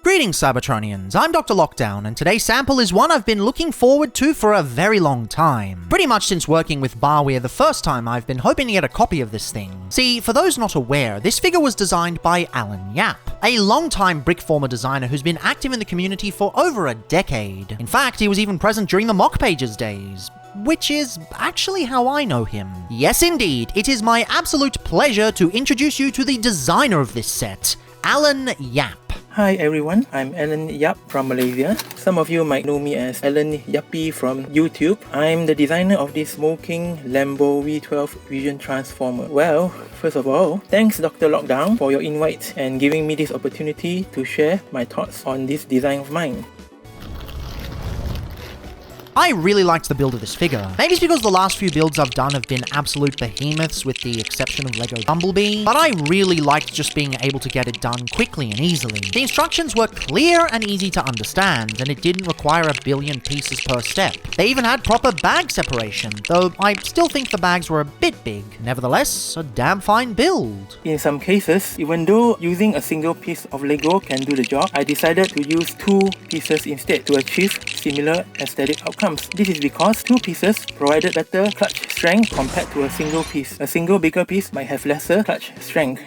Greetings Cybertronians, I'm DrLockdown, and today's sample is one I've been looking forward to for a very long time. Pretty much since working with Barweer the first time, I've been hoping to get a copy of this thing. See, for those not aware, this figure was designed by Alan Yap, a long-time brickformer designer who's been active in the community for over a decade. In fact, he was even present during the Mock Pages days. Which is actually how I know him. Yes indeed, it is my absolute pleasure to introduce you to the designer of this set, Alan Yap. Hi everyone, I'm Alan Yap from Malaysia. Some of you might know me as Alan Yappy from YouTube. I'm the designer of this smoking Lambo V12 Vision Transformer. Well, first of all, thanks DrLockdown for your invite and giving me this opportunity to share my thoughts on this design of mine. I really liked the build of this figure. Maybe it's because the last few builds I've done have been absolute behemoths with the exception of Lego Bumblebee, but I really liked just being able to get it done quickly and easily. The instructions were clear and easy to understand, and it didn't require a billion pieces per step. They even had proper bag separation, though I still think the bags were a bit big. Nevertheless, a damn fine build. In some cases, even though using a single piece of Lego can do the job, I decided to use two pieces instead to achieve similar aesthetic outcomes. This is because two pieces provided better clutch strength compared to a single piece. A single bigger piece might have lesser clutch strength.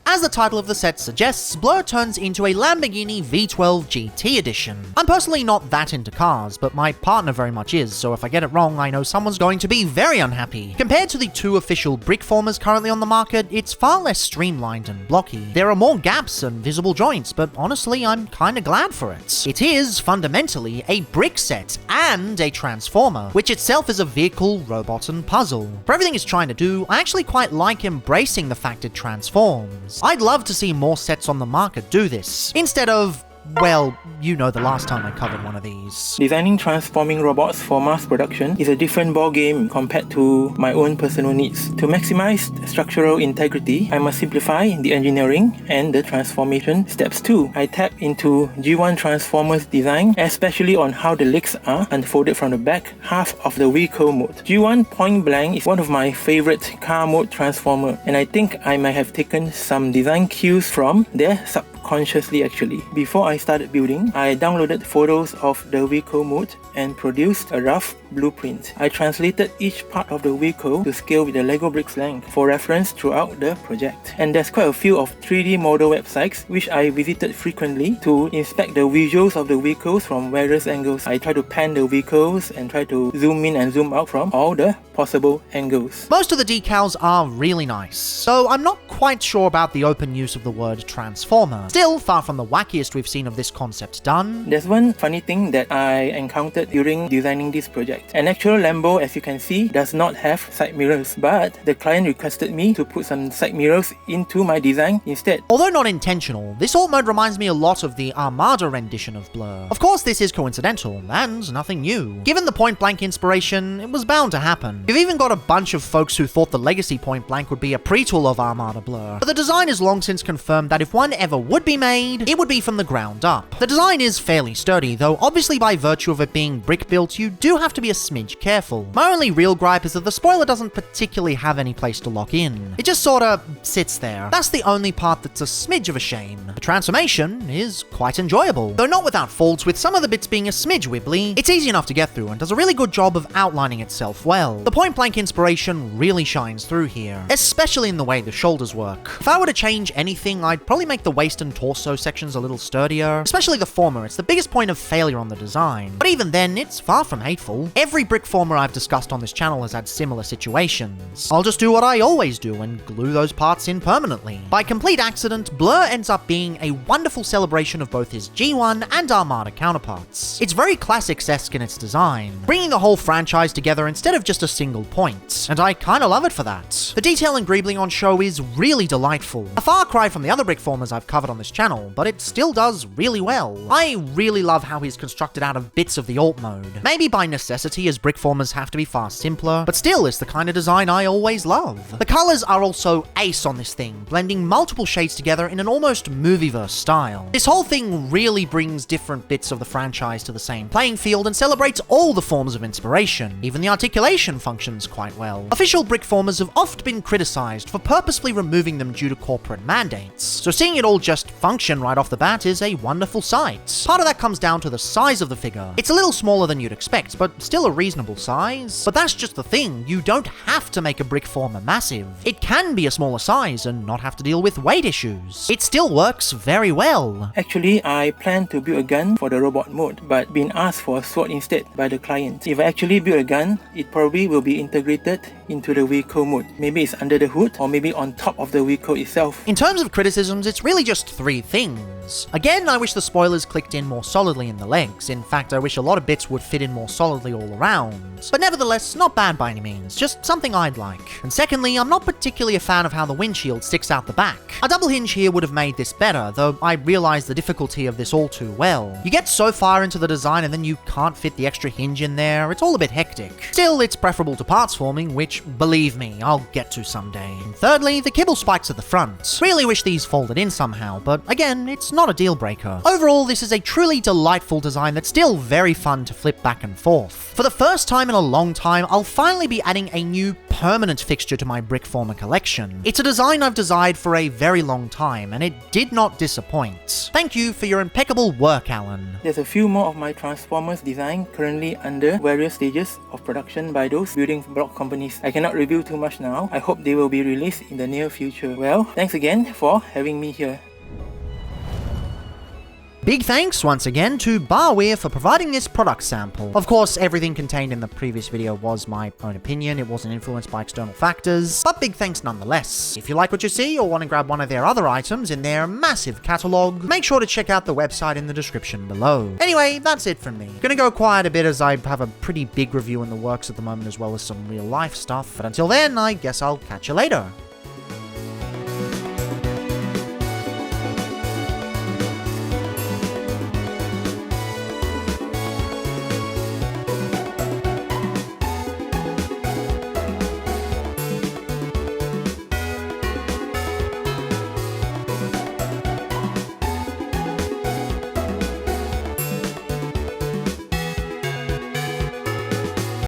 As the title of the set suggests, Blurr turns into a Lamborghini V12 GT edition. I'm personally not that into cars, but my partner very much is, so if I get it wrong, I know someone's going to be very unhappy. Compared to the two official brickformers currently on the market, it's far less streamlined and blocky. There are more gaps and visible joints, but honestly, I'm kinda glad for it. It is, fundamentally, a brick set and a transformer, which itself is a vehicle, robot, and puzzle. For everything it's trying to do, I actually quite like embracing the fact it transforms. I'd love to see more sets on the market do this, instead of, well, you know the last time I covered one of these. Designing transforming robots for mass production is a different ballgame compared to my own personal needs. To maximize structural integrity, I must simplify the engineering and the transformation steps too. I tap into G1 Transformers design, especially on how the legs are unfolded from the back half of the vehicle mode. G1 Point Blank is one of my favorite car mode transformer, and I think I might have taken some design cues from their subconsciously actually. Before I started building, I downloaded photos of the vehicle mode and produced a rough blueprint. I translated each part of the vehicle to scale with the Lego bricks length for reference throughout the project. And there's quite a few of 3D model websites which I visited frequently to inspect the visuals of the vehicles from various angles. I try to pan the vehicles and try to zoom in and zoom out from all the possible angles. Most of the decals are really nice, so I'm not quite sure about the open use of the word transformer. Still, far from the wackiest we've seen of this concept done. There's one funny thing that I encountered during designing this project. An actual Lambo, as you can see, does not have side mirrors, but the client requested me to put some side mirrors into my design instead. Although not intentional, this alt mode reminds me a lot of the Armada rendition of Blurr. Of course, this is coincidental, and nothing new. Given the Point Blank inspiration, it was bound to happen. You've even got a bunch of folks who thought the Legacy Point Blank would be a pre-tool of Armada Blurr, but the design has long since confirmed that if one ever would be made, it would be from the ground up. The design is fairly sturdy, though obviously by virtue of it being brick built, you do have to be a smidge careful. My only real gripe is that the spoiler doesn't particularly have any place to lock in. It just sorta sits there. That's the only part that's a smidge of a shame. The transformation is quite enjoyable, though not without faults, with some of the bits being a smidge wibbly. It's easy enough to get through and does a really good job of outlining itself well. The Point Blank inspiration really shines through here, especially in the way the shoulders work. If I were to change anything, I'd probably make the waist and torso sections a little sturdier, especially the former. It's the biggest point of failure on the design, but even then, it's far from hateful. Every brickformer I've discussed on this channel has had similar situations. I'll just do what I always do and glue those parts in permanently. By complete accident, Blurr ends up being a wonderful celebration of both his G1 and Armada counterparts. It's very Classics-esque in its design, bringing the whole franchise together instead of just a single point, and I kinda love it for that. The detail and greebling on show is really delightful. A far cry from the other brickformers I've covered on this channel, but it still does really well. I really love how he's constructed out of bits of the alt mode. Maybe by necessity, necessity, as brickformers have to be far simpler, but still it's the kind of design I always love. The colors are also ace on this thing, blending multiple shades together in an almost movieverse style. This whole thing really brings different bits of the franchise to the same playing field and celebrates all the forms of inspiration. Even the articulation functions quite well. Official brickformers have oft been criticized for purposefully removing them due to corporate mandates, so seeing it all just function right off the bat is a wonderful sight. Part of that comes down to the size of the figure. It's a little smaller than you'd expect, but still a reasonable size. But that's just the thing, you don't have to make a brickformer massive. It can be a smaller size and not have to deal with weight issues. It still works very well. Actually, I plan to build a gun for the robot mode, but been asked for a sword instead by the client. If I actually build a gun, it probably will be integrated into the vehicle mode. Maybe it's under the hood, or maybe on top of the vehicle itself. In terms of criticisms, it's really just 3 things. Again, I wish the spoilers clicked in more solidly in the legs. In fact, I wish a lot of bits would fit in more solidly all around. But nevertheless, not bad by any means, just something I'd like. And secondly, I'm not particularly a fan of how the windshield sticks out the back. A double hinge here would have made this better, though I realise the difficulty of this all too well. You get so far into the design and then you can't fit the extra hinge in there, it's all a bit hectic. Still, it's preferable to parts forming, which, believe me, I'll get to someday. And thirdly, the kibble spikes at the front. Really wish these folded in somehow, but again, it's not a deal breaker. Overall, this is a truly delightful design that's still very fun to flip back and forth. For the first time in a long time, I'll finally be adding a new permanent fixture to my brickformer collection. It's a design I've desired for a very long time, and it did not disappoint. Thank you for your impeccable work, Alan. There's a few more of my Transformers design currently under various stages of production by those building block companies. I cannot reveal too much now. I hope they will be released in the near future. Well, thanks again for having me here. Big thanks once again to Barweer for providing this product sample. Of course, everything contained in the previous video was my own opinion, it wasn't influenced by external factors, but big thanks nonetheless. If you like what you see or want to grab one of their other items in their massive catalogue, make sure to check out the website in the description below. Anyway, that's it from me. Gonna go quiet a bit as I have a pretty big review in the works at the moment as well as some real life stuff, but until then, I guess I'll catch you later.